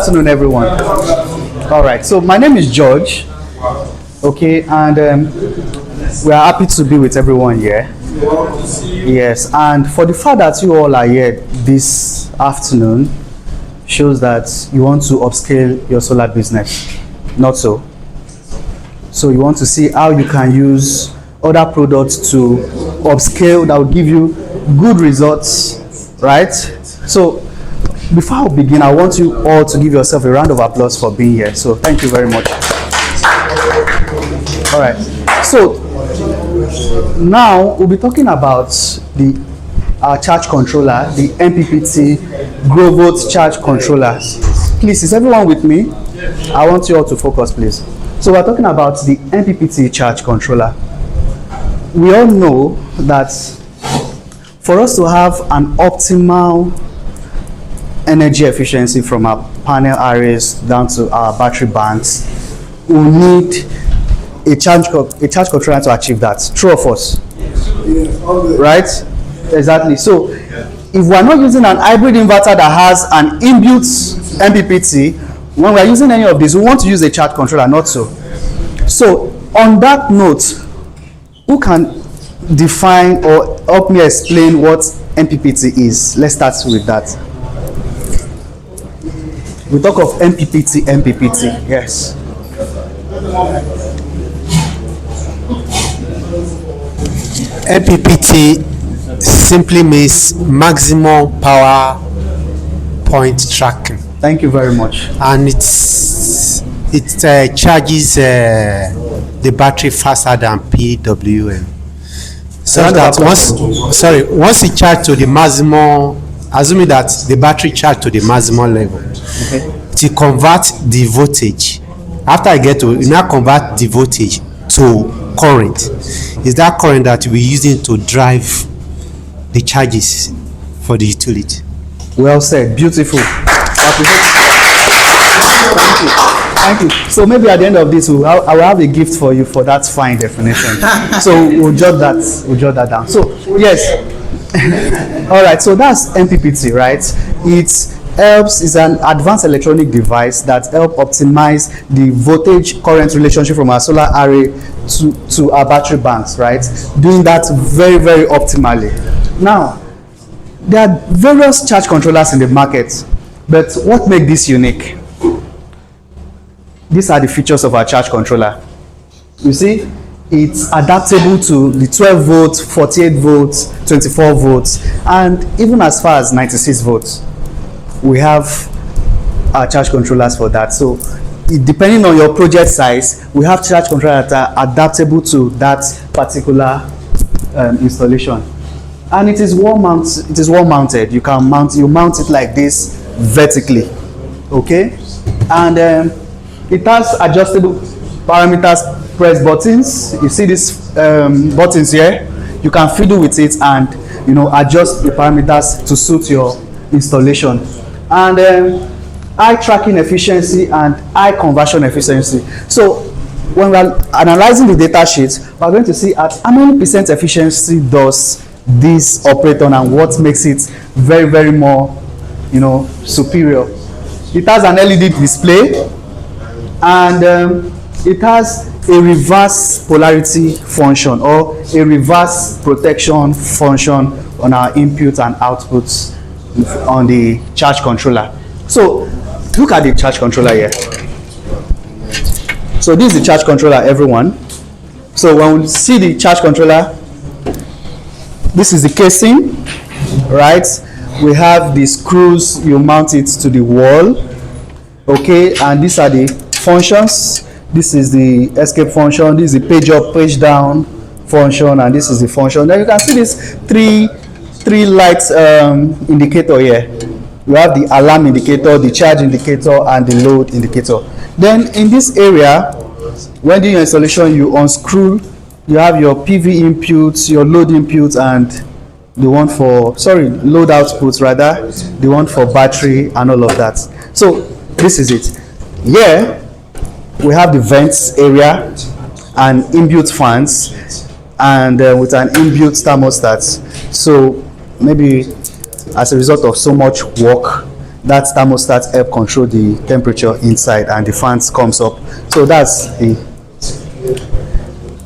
afternoon, everyone. All right, so my name is George. Okay, and we are happy to be with everyone here. Yes, and for the fact that you all are here this afternoon shows that you want to upscale your solar business. Not so. So you want to see how you can use other products to upscale that will give you good results, right? So before I begin, I want you all to give yourself a round of applause for being here. So thank you very much. All right. So now we'll be talking about the charge controller, the MPPT Grovolt charge controller. Please, is everyone with me? I want you all to focus, please. So we're talking about the MPPT charge controller. We all know that for us to have an optimal energy efficiency from our panel arrays down to our battery banks, we need a charge controller to achieve that. True of us, right? Exactly. So if we're not using an hybrid inverter that has an inbuilt MPPT, when we're using any of these, we want to use a charge controller, not so. So on that note, who can define or help me explain what MPPT is? Let's start with that. We talk of MPPT, yes. MPPT simply means maximum power point tracking. Thank you very much. And it charges the battery faster than PWM. So that once it charges to the maximum, assuming that the battery charge to the maximum level, okay, to convert the voltage. After I get to, you now convert the voltage to current. Is that current that we're using to drive the charges for the utility? Well said. Beautiful. Thank you. So maybe at the end of this, I will have a gift for you for that fine definition. So we'll jot that down. So yes. All right. So that's MPPT, right? It's an advanced electronic device that helps optimize the voltage current relationship from our solar array to our battery banks, right? Doing that very, very optimally. Now, there are various charge controllers in the market, but what makes this unique? These are the features of our charge controller. You see, it's adaptable to the 12 volts, 48 volts, 24 volts, and even as far as 96 volts. We have our charge controllers for that. So depending on your project size, we have charge controllers that are adaptable to that particular installation. And it is wall mounted. You mount it like this vertically, okay? And it has adjustable parameters press buttons. You see these buttons here? You can fiddle with it and adjust the parameters to suit your installation. And high tracking efficiency and high conversion efficiency. So when we're analyzing the data sheet, we're going to see at how many percent efficiency does this operate on and what makes it very, very more superior. It has an LED display, and it has a reverse polarity function or a reverse protection function on our inputs and outputs on the charge controller. So look at the charge controller here. So this is the charge controller, everyone. So when we see the charge controller, this is the casing, right? We have the screws, you mount it to the wall, okay? And these are the functions. This is the escape function, this is the page up, page down function, and this is the function. Then you can see this three lights indicator here. We have the alarm indicator, the charge indicator, and the load indicator. Then in this area, when doing your installation, you unscrew. You have your PV inputs, your load inputs, and the one for load outputs rather, the one for battery and all of that. So this is it. Here we have the vents area and inbuilt fans, and with an inbuilt thermostat. So maybe as a result of so much work, that thermostat help control the temperature inside, and the fans comes up. So that's the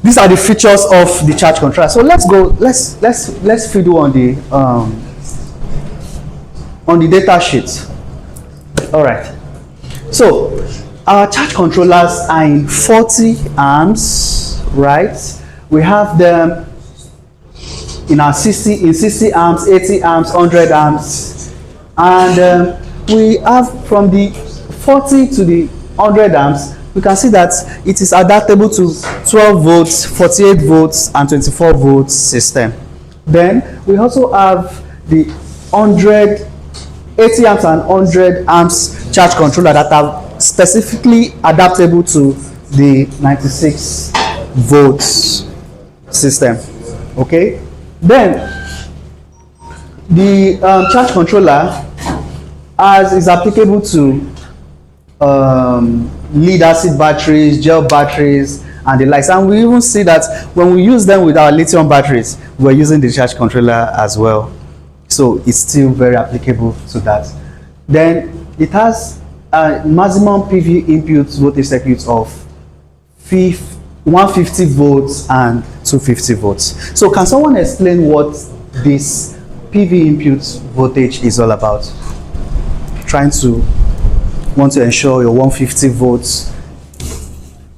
these are the features of the charge controller. So let's go, let's fiddle on the data sheet. All right, so our charge controllers are in 40 amps, right? We have them in our 60 amps, 80 amps, 100 amps, and we have from the 40 to the 100 amps. We can see that it is adaptable to 12 volts, 48 volts, and 24 volts system. Then we also have the 80 amps and 100 amps charge controller that are specifically adaptable to the 96 volts system. Okay, then the charge controller as is applicable to lead acid batteries, gel batteries, and the likes. And we even see that when we use them with our lithium batteries, we're using the charge controller as well. So it's still very applicable to that. Then it has a maximum PV input voltage circuit of 150 volts and 250 volts. So can someone explain what this PV input voltage is all about? Trying to want to ensure your 150 volts,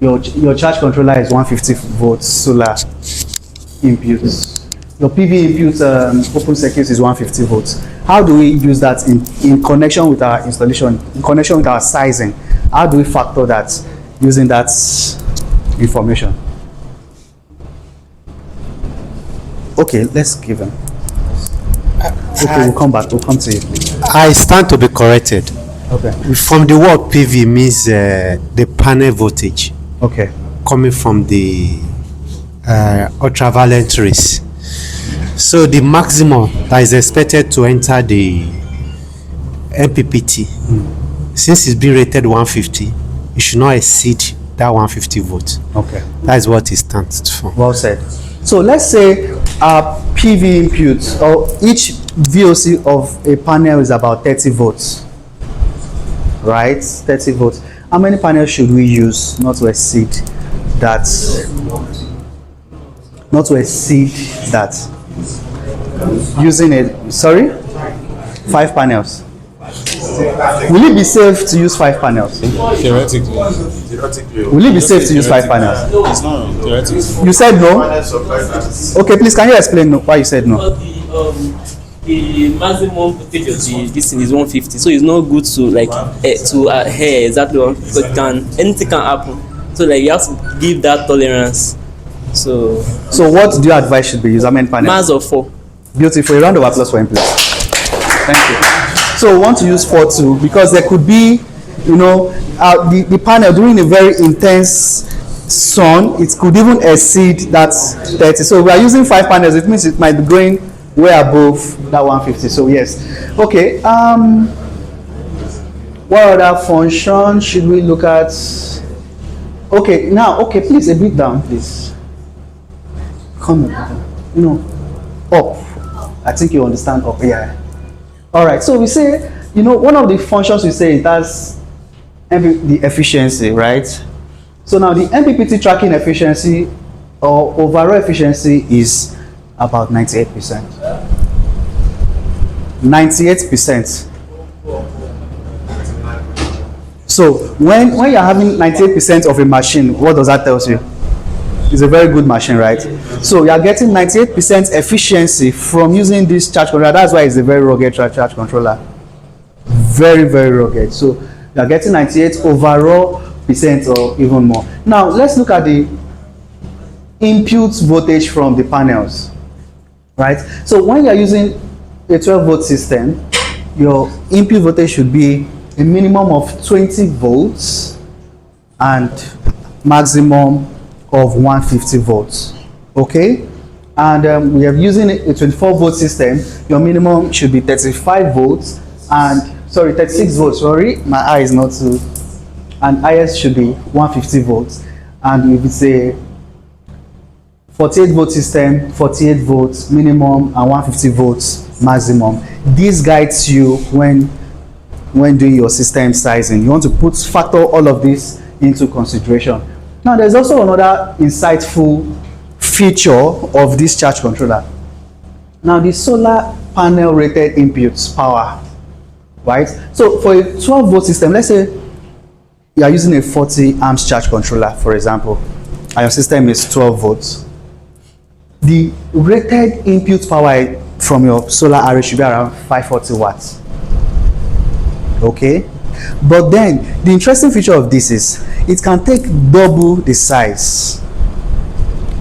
your charge controller is 150 volts solar input. Your PV input open circuit is 150 volts. How do we use that in connection with our installation, in connection with our sizing? How do we factor that using that information? Okay, let's give them. Okay, we'll come back. We'll come to you. I stand to be corrected. Okay. From the word PV means the panel voltage. Okay. Coming from the ultraviolet rays. So the maximum that is expected to enter the MPPT, since it's been rated 150, it should not exceed that 150 volts. Okay. That is what it stands for. Well said. So let's say our PV input, or each VOC of a panel is about 30 volts. Right? 30 volts. How many panels should we use not to exceed that? Not to exceed that. Using it, sorry? 5 panels. Will it be safe to use 5 panels? Theoretically. Will it be safe to use 5 panels? It's not theoretically. You said no? Okay, please, can you explain why you said no? The maximum voltage of this thing is 150, so it's not good to like to adhere exactly one, because anything can happen. So like you have to give that tolerance. So what do you advise should be used? How many panels? mass of 4. Beautiful. A round of applause for him, please. Thank you. So we want to use 4 too, because there could be, the panel during a very intense sun, it could even exceed that 30. So we are using 5 panels. It means it might be going way above that 150. So yes. Okay. What other function should we look at? Okay. Now, okay. Please a bit down, please. Come on. Up. I think you understand up. Yeah. All right. So we say, one of the functions we say it has the efficiency, right? So now the MPPT tracking efficiency or overall efficiency is about 98%. 98%. So when you're having 98% of a machine, what does that tell you? It's a very good machine, right? So you are getting 98% efficiency from using this charge controller. That's why it's a very rugged charge controller. Very, very rugged. So you are getting 98 overall percent or even more. Now let's look at the input voltage from the panels, right? So when you are using a 12 volt system, your input voltage should be a minimum of 20 volts and maximum of 150 volts. Okay, and we are using a 24 volt system. Your minimum should be 35 volts and 36 volts. Sorry, my eye is not too. And highest should be 150 volts. And if it's a 48 volt system, 48 volts minimum and 150 volts maximum. This guides you when when doing your system sizing. You want to factor all of this into consideration. Now, there's also another insightful feature of this charge controller. Now, the solar panel rated inputs power, right? So for a 12-volt system, let's say you are using a 40 amps charge controller, for example, and your system is 12 volts. The rated input power from your solar array should be around 540 watts. Okay, but then the interesting feature of this is it can take double the size,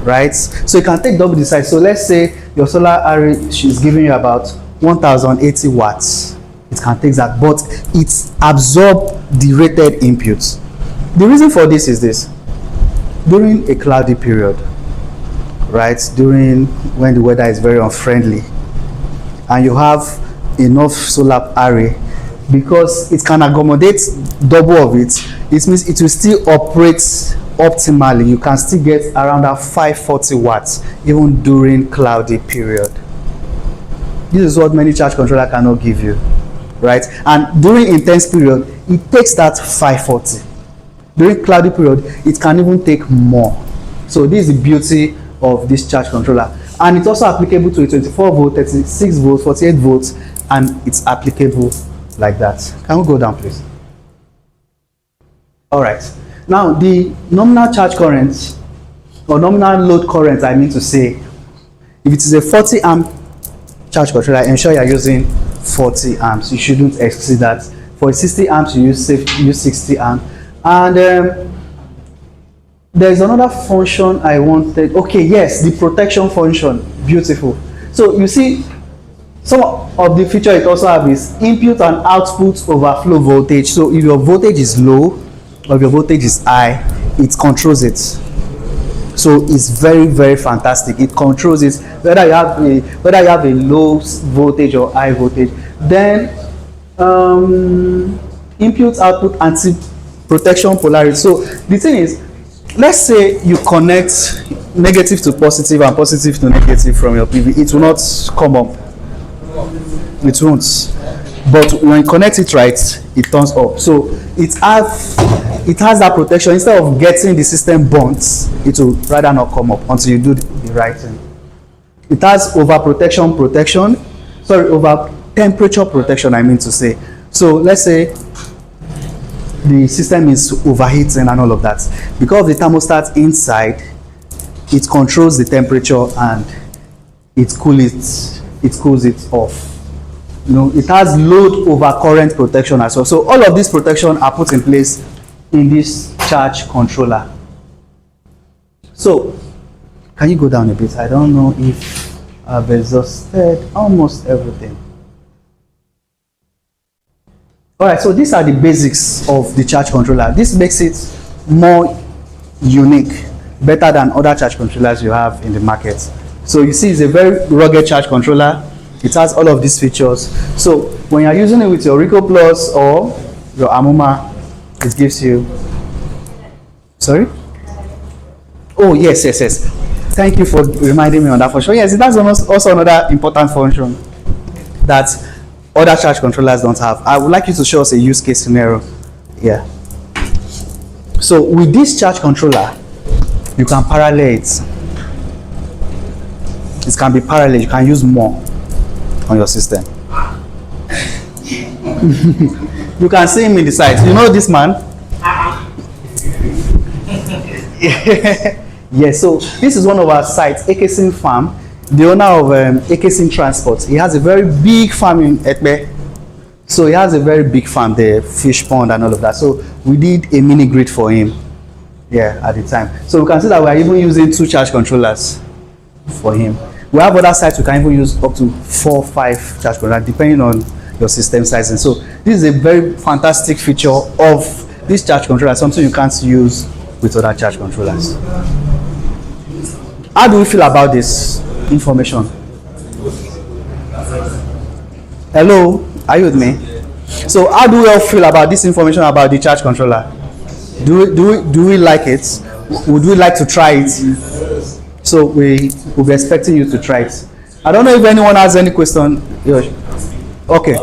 right? So it can take double the size. So let's say your solar array is giving you about 1080 watts. It can take that, but it absorbs the rated inputs. The reason for this is this: during a cloudy period, right, during when the weather is very unfriendly and you have enough solar array, because it can accommodate double of it, it means it will still operate optimally. You can still get around that 540 watts even during cloudy period. This is what many charge controller cannot give you, right? And during intense period, it takes that 540. During cloudy period, it can even take more. So this is the beauty of this charge controller, and it's also applicable to a 24 volt, 36 volts, 48 volts, and it's applicable like that. Can we go down, please? All right. Now, the nominal charge current, or nominal load current, I mean to say, if it is a 40 amp charge controller, ensure you are using 40 amps. You shouldn't exceed that. For 60 amps, you use 60 amps. And there's another function I wanted. Okay, yes, the protection function. Beautiful. So you see, some of the feature it also have is input and output overflow voltage. So if your voltage is low or if your voltage is high, it controls it. So it's very, very fantastic. It controls it whether you have a low voltage or high voltage. Then input output anti protection polarity. So the thing is, let's say you connect negative to positive and positive to negative from your PV, it will not come up. It won't. But when you connect it right, it turns up. So it has that protection. Instead of getting the system burnt, it will rather not come up until you do the right thing. It has over temperature protection, I mean to say. So let's say the system is overheating and all of that. Because of the thermostat inside, it controls the temperature and it cools it off. You know, it has load over current protection as well. So all of these protection are put in place in this charge controller. So can you go down a bit? I don't know if I've exhausted almost everything. All right, so these are the basics of the charge controller. This makes it more unique, better than other charge controllers you have in the market. So you see, it's a very rugged charge controller. It has all of these features. So when you're using it with your Rico Plus or your Amuma, it gives you, sorry? Oh, yes. Thank you for reminding me on that function. Yes, that's also another important function that other charge controllers don't have. I would like you to show us a use case scenario. Yeah. So with this charge controller, you can parallel it. It can be parallel. You can use more on your system. You can see him in the side. You know this man? Yes, so this is one of our sites, Ekesin Farm. The owner of Ekesin Transport. He has a very big farm in Ekpe. So he has a very big farm there, fish pond and all of that. So we did a mini grid for him, yeah, at the time. So we can see that we are even using 2 charge controllers for him. We have other sites we can even use up to 4 or 5 charge controllers depending on your system sizing. So this is a very fantastic feature of this charge controller, something you can't use with other charge controllers. How do we feel about this information? Hello, are you with me? So how do we all feel about this information about the charge controller? Do we like it? Would we like to try it? So we will be expecting you to try it. I don't know if anyone has any question. Okay.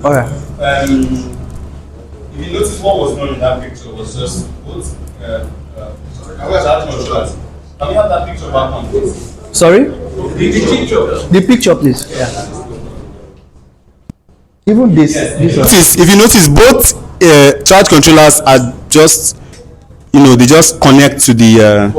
All right. If you notice what was done in that picture was just both. Can we have that picture back on, please? Sorry. The picture. The picture, please. Yeah. Even this. This one. If you notice, both charge controllers are just, they just connect to the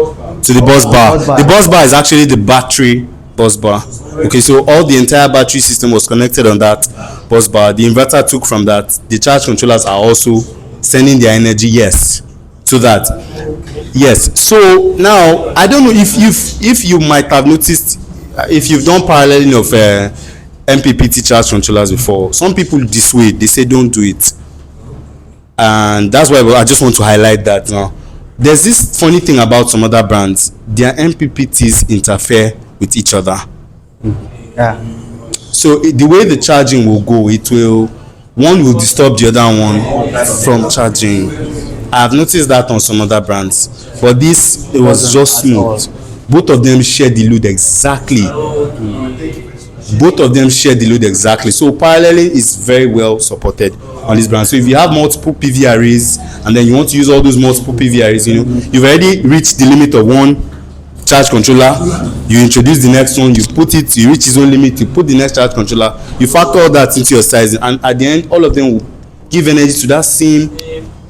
bus bar. Bus bar. The bus bar is actually the battery bus bar. Okay, so all the entire battery system was connected on that bus bar. The inverter took from that. The charge controllers are also sending their energy, yes, to that. Yes. So now I don't know if you might have noticed, if you've done paralleling of MPPT charge controllers before. Some people dissuade. They say don't do it, and that's why I just want to highlight that now. There's this funny thing about some other brands. Their MPPTs interfere with each other. Yeah. So the way the charging will go, one will disturb the other one from charging. I have noticed that on some other brands, but it was just smooth. Both of them share the load exactly. So paralleling is very well supported on this brand. So if you have multiple PV arrays and then you want to use all those multiple PV arrays, you've already reached the limit of one charge controller. You introduce the next one, you reach its own limit, you put the next charge controller, you factor all that into your sizing, and at the end all of them will give energy to that same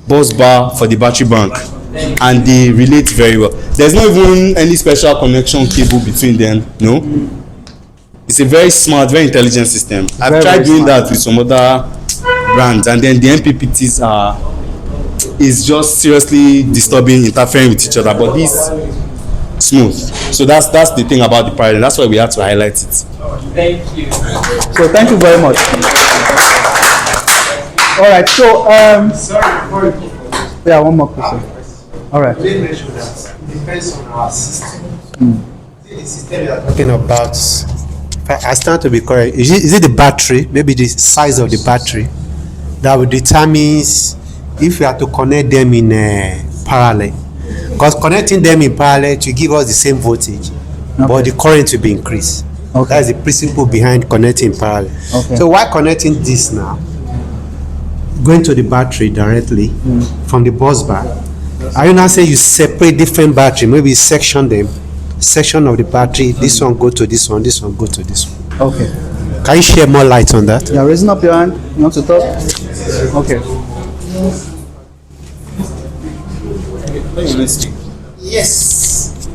bus bar for the battery bank, and they relate very well. There's not even any special connection cable between them. No, it's a very smart, very intelligent system. I've tried doing that with some other brands, and then the MPPTs is just seriously disturbing, interfering with each other, but this smooth. So that's the thing about the parallel. That's why we had to highlight it. Thank you. So thank you very much. All right. So yeah, one more question. All right. Depends on our system. The system you are talking about, I stand to be correct. Is it the battery? Maybe the size of the battery that will determine if we have to connect them in parallel. Because connecting them in parallel to give us the same voltage, but the current will be increased. Okay. That's the principle behind connecting in parallel. Okay. So why connecting this now? Going to the battery directly from the bus bar. Are you now saying you separate different battery? Maybe section them. Section of the battery. This one go to this one. This one go to this one. Okay. Can you share more light on that? You're raising up your hand. You want to talk? Okay. Yes.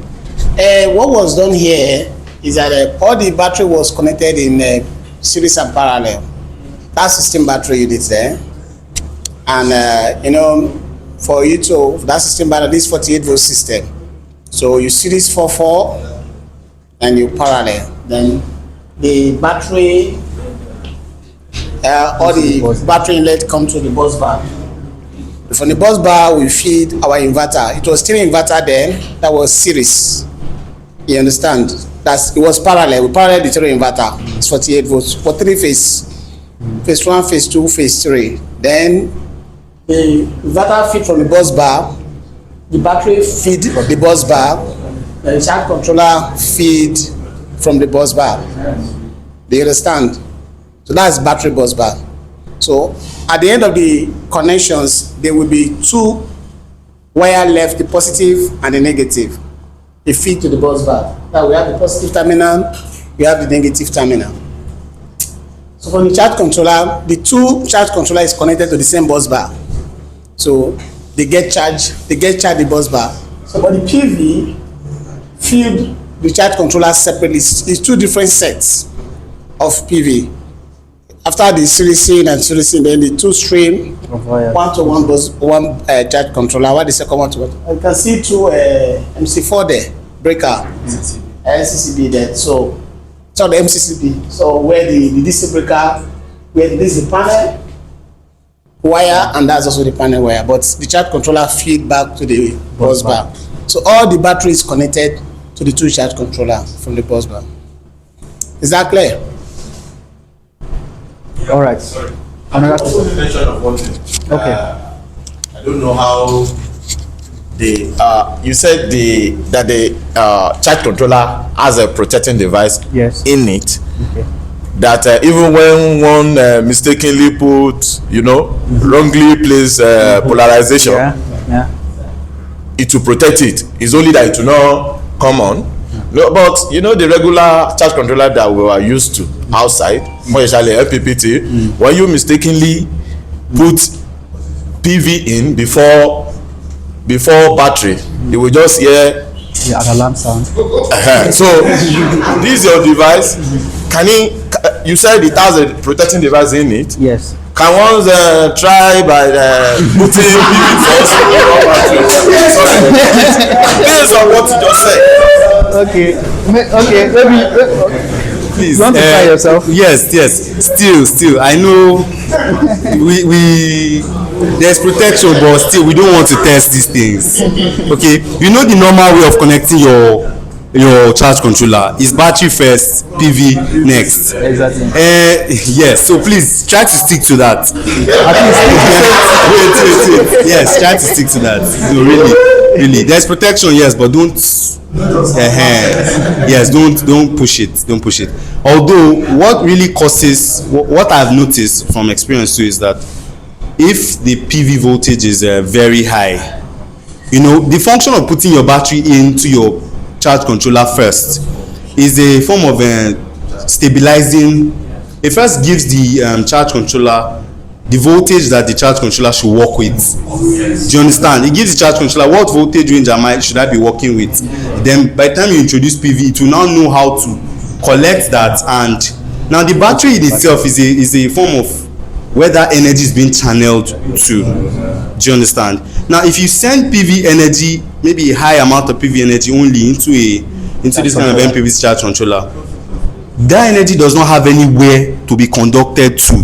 What was done here is that all the battery was connected in series and parallel. That system battery unit there, and for that system battery, this 48 volt system. So you series 4 and you parallel. Then the battery, all the battery inlet come to the bus bar. From the bus bar, we feed our inverter. It was still inverter then, that was series. You understand? It was parallel. We parallel the three inverter. It's 48 volts for 3 phase. Phase 1, phase 2, phase 3. Then the inverter feed from the bus bar. The battery feed the bus bar. The charge controller feed from the bus bar. Do you understand? So that's battery bus bar. So at the end of the connections, there will be 2 wire left, the positive and the negative. They feed to the bus bar. Now we have the positive terminal, we have the negative terminal. So from the charge controller, the 2 charge controller is connected to the same bus bar. So they get charge the bus bar. So but the PV feed the charge controller separately. It's 2 different sets of PV. After the series and series, then the 2 stream, 1-to-1 bus, 1 charge controller. What the second one to what? You can see 2 MC4 there, breaker, LCCB there. So it's on the MCCB. So where the DC breaker, where this is the panel wire, and that's also the panel wire. But the charge controller feed back to the bus bar. So all the battery is connected to the 2 charge controller from the bus bar. Is that clear? All right. Another Also mention of one thing. Okay. I don't know how you said that the charge controller has a protecting device Yes. in it. Okay. that even when one mistakenly put, wrongly placed polarization, Yeah. it will protect it. It's only that it will not come on. No, but the regular charge controller that we are used to outside, more especially LPPT, when you mistakenly put PV in before battery, you will just hear The alarm sound. so this is your device. You said it has a protecting device in it. Yes. Can one try by putting PV first? Sorry. Based on what you just said. Okay, maybe. Please, You want to try yourself? Yes. Still, I know we there's protection, but still, we don't want to test these things. Okay, the normal way of connecting your charge controller is battery first, PV next. Exactly. Yes, so please try to stick to that. At least Wait. Yes, try to stick to that. No, really. There's protection, yes, but don't. Yes, don't push it. Although, what really causes what I've noticed from experience too is that if the PV voltage is very high, the function of putting your battery into your charge controller first is a form of stabilizing. It first gives the charge controller the voltage that the charge controller should work with. Do you understand? It gives the charge controller what voltage range should I be working with. Then by the time you introduce PV, it will now know how to collect that. And now the battery in itself is a form of where that energy is being channeled to. Do you understand? Now if you send PV energy, maybe a high amount of PV energy only into this kind of MPV charge controller, that energy does not have anywhere to be conducted to.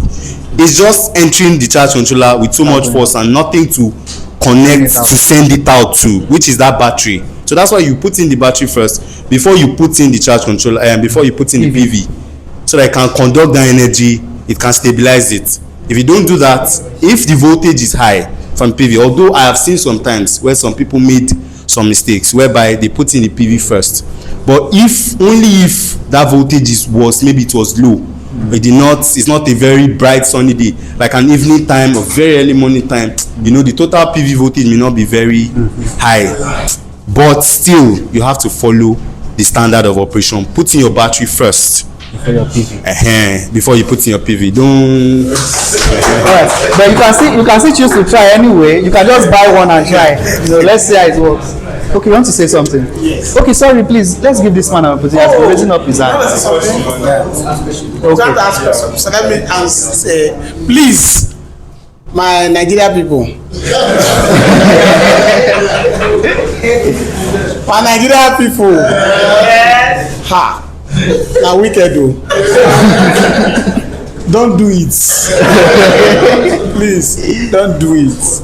It's just entering the charge controller with so much force and nothing to connect to send it out to, which is that battery. So that's why you put in the battery first before you put in the charge controller and before you put in the PV, so that it can conduct that energy, it can stabilize it. If you don't do that, if the voltage is high from PV, although I have seen sometimes where some people made some mistakes whereby they put in the PV first, but if that voltage maybe it was low, it's not a very bright sunny day, like an evening time or very early morning time, the total PV voltage may not be very high, but still you have to follow the standard of operation. Put in your battery first for your PV. Before you put in your PV. Don't. Alright, but you can still choose to try anyway. You can just buy one and try. Let's see how it works. Okay, you want to say something? Yes. Okay, sorry, please. Let's give this man an opportunity. He's raising up his hand. Okay. So let me answer. Please, my Nigeria people. My Nigeria people. Ha. Now wicked o. Don't do it. Please, don't do it.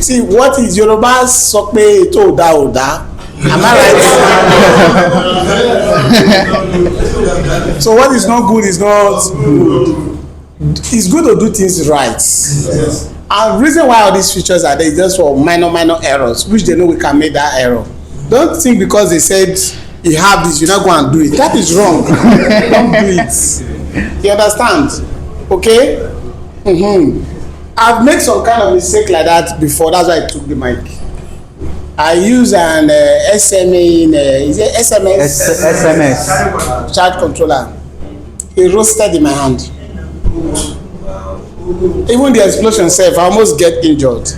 See, what is Yoruba sọ pé tó dá ò dá? Am I right? So what is not good is not good. It's good to do things right. And the reason why all these features are there is just for minor errors, which they know we can make that error. Don't think because they said you have this, you're not going to do it. That is wrong. Don't do it. You understand? Okay? I've made some kind of mistake like that before. That's why I took the mic. I use an SMA, is it SMS? SMS. Charge controller. It roasted in my hand. Even the explosion itself, I almost get injured.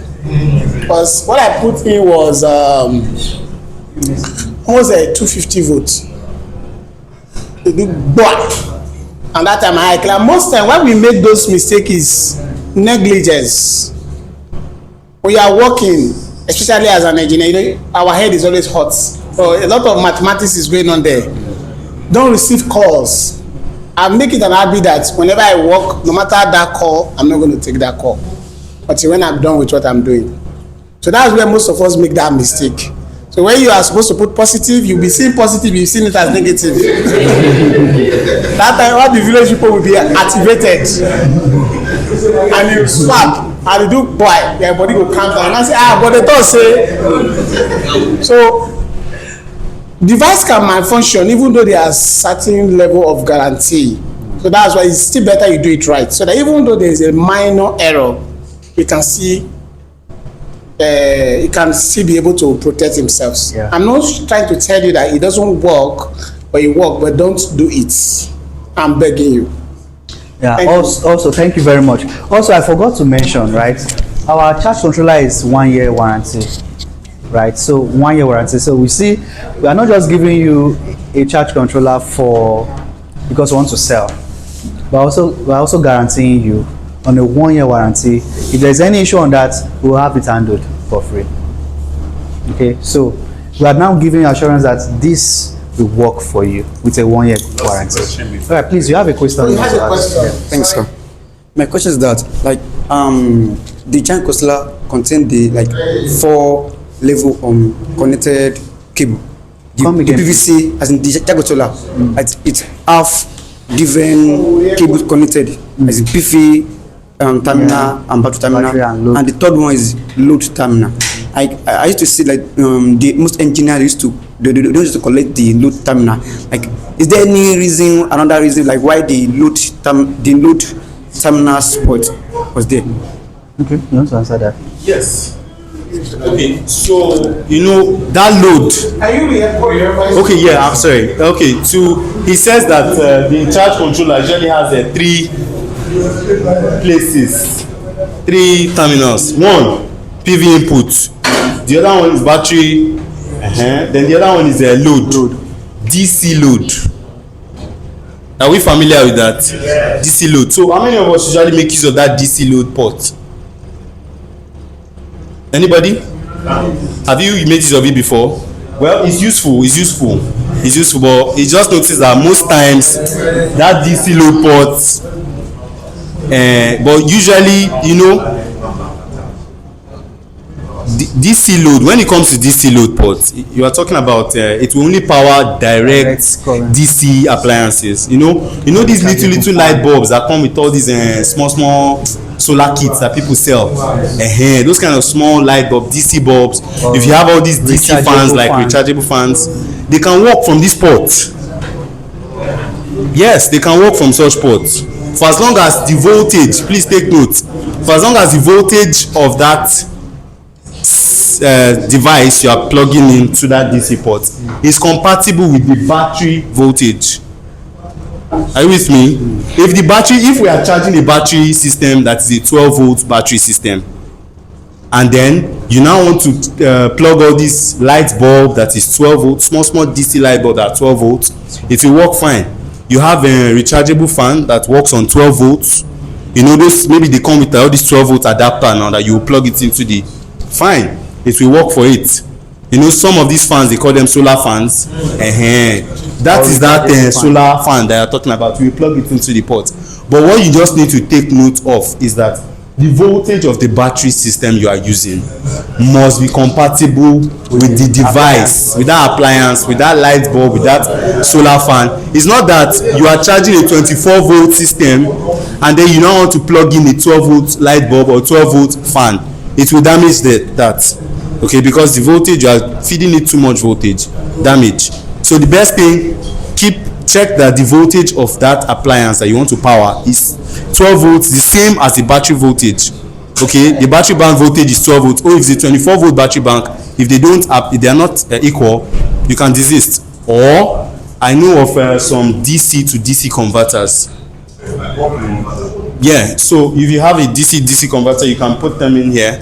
Because what I put in was almost a 250 volts. It did BOA! And that time I claim most time when we make those mistakes is negligence. We are working, especially as an engineer, our head is always hot. So a lot of mathematics is going on there. Don't receive calls. I make it an habit that whenever I work, no matter that call, I'm not going to take that call until when I'm done with what I'm doing. So that's where most of us make that mistake. So when you are supposed to put positive, you'll be seeing positive, you'll see it as negative. That time all the village people will be activated. And you swap, and you do boy, their body will calm down. And I say, but they don't say. So device can malfunction even though there are certain level of guarantee. So that's why it's still better you do it right. So that even though there is a minor error, you can see he can still be able to protect himself. Yeah. I'm not trying to tell you that it doesn't work, but it works, but don't do it. I'm begging you. Yeah. Thank you. Also, thank you very much. Also, I forgot to mention, right? Our charge controller is 1 year warranty, right? So 1 year warranty. So we see, we are not just giving you a charge controller for because we want to sell, but we're also guaranteeing you on a 1 year warranty. If there's any issue on that, we'll have it handled for free. Okay, so we are now giving you assurance that this will work for you with a 1 year warranty. All right, please, you have a question. You have a question. Thanks, sir. My question is that, like, the giant controller contain the 4 level connected cable. The PVC, as in the giant controller, it's half different cables connected, as in PV terminal and battery terminal, and the third one is load terminal. I used to see the most engineers used to they used to collect the load terminal. Like, is there any reason, another reason, like why the load terminal spot was there? Okay, you want to answer that? Yes. Okay, so that load. Are you Okay, yeah, I'm sorry. Okay, he says that the charge controller usually has 3 places, 3 terminals. One, PV input. The other one is battery. Then the other one is a load. DC load. Are we familiar with that? Yeah. DC load. So how many of us usually make use of that DC load port? Anybody? Have you made use of it before? Well, it's useful, but you just notice that most times that DC load port, but usually, DC load, when it comes to DC load ports, you are talking about it will only power direct DC appliances. These little light bulbs that come with all these small solar kits that people sell. Those kind of small light bulb, DC bulbs. If you have all these DC fans, like rechargeable fans, they can work from this port. Yes, they can work from such ports. For as long as the voltage, please take note, for as long as the voltage of that device you are plugging into that DC port is compatible with the battery voltage. Are you with me? If we are charging a battery system that is a 12-volt battery system, and then you now want to plug all this light bulb that is 12 volts, small DC light bulb that are 12 volts, it will work fine. You have a rechargeable fan that works on 12 volts. Those, maybe they come with all this 12 volt adapter now that you plug it into the fine, it will work for it. Some of these fans, they call them solar fans. That is that solar fan that you're talking about. We plug it into the port. But what you just need to take note of is that the voltage of the battery system you are using must be compatible with the device, with that appliance, with that light bulb, with that solar fan. It's not that you are charging a 24-volt system and then you now want to plug in a 12-volt light bulb or 12-volt fan. It will damage that. Okay, because the voltage, you are feeding it too much voltage, damage. So the best thing, check that the voltage of that appliance that you want to power is 12 volts, the same as the battery voltage. Okay, the battery bank voltage is 12 volts. Or if it's a 24-volt battery bank, if they are not equal, you can desist. Or I know of some DC to DC converters. Yeah, so if you have a DC converter, you can put them in here.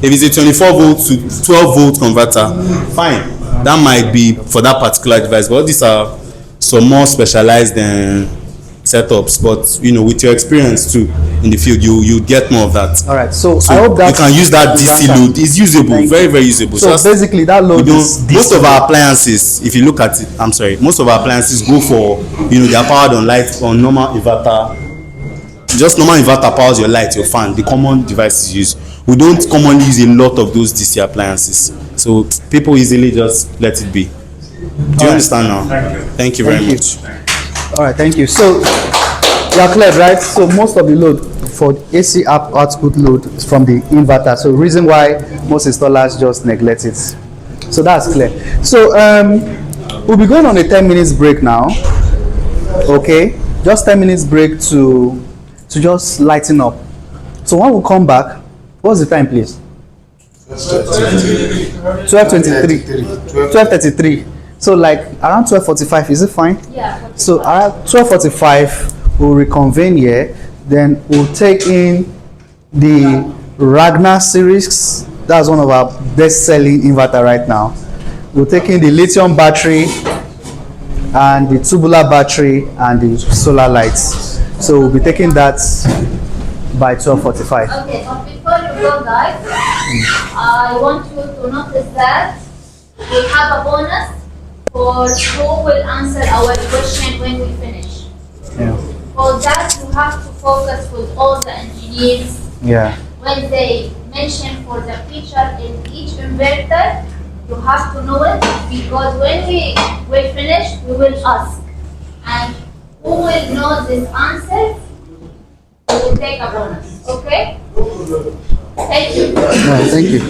If it's a 24-volt to 12-volt converter, fine. That might be for that particular device. But these are some more specialized setups. But with your experience too in the field, you get more of that. All right. So I hope that you can use that DC load. It's usable, very, very usable. So basically, that load is most of our appliances. If you look at it, most of our appliances go for they are powered on normal inverter. Just normal inverter powers your light, your fan, the common devices used. We don't commonly use a lot of those DC appliances, so people easily just let it be. Do you understand now? Thank you very much. All right, thank you. So you are clear, right? So most of the load for AC output load is from the inverter. So reason why most installers just neglect it. So that's clear. So we'll be going on a 10 minutes break now. Okay. just 10 minutes break to just lighten up. So when we come back, what's the time, please? 12:23. 12:33. So like around 12:45, is it fine? Yeah. So around 12:45, we'll reconvene here. Then we'll take in the Ragnar series. That's one of our best-selling inverter right now. We'll take in the lithium battery and the tubular battery and the solar lights. So we'll be taking that by 12:45. Okay, but before you go, guys, I want you to notice that we have a bonus for who will answer our question when we finish. Yeah. For that, you have to focus with all the engineers Yeah. when they mention for the feature in each inverter. You have to know it because when we will finish, we will ask. And who will know this answer, we will take a bonus. Okay? Thank you. Yeah, thank you.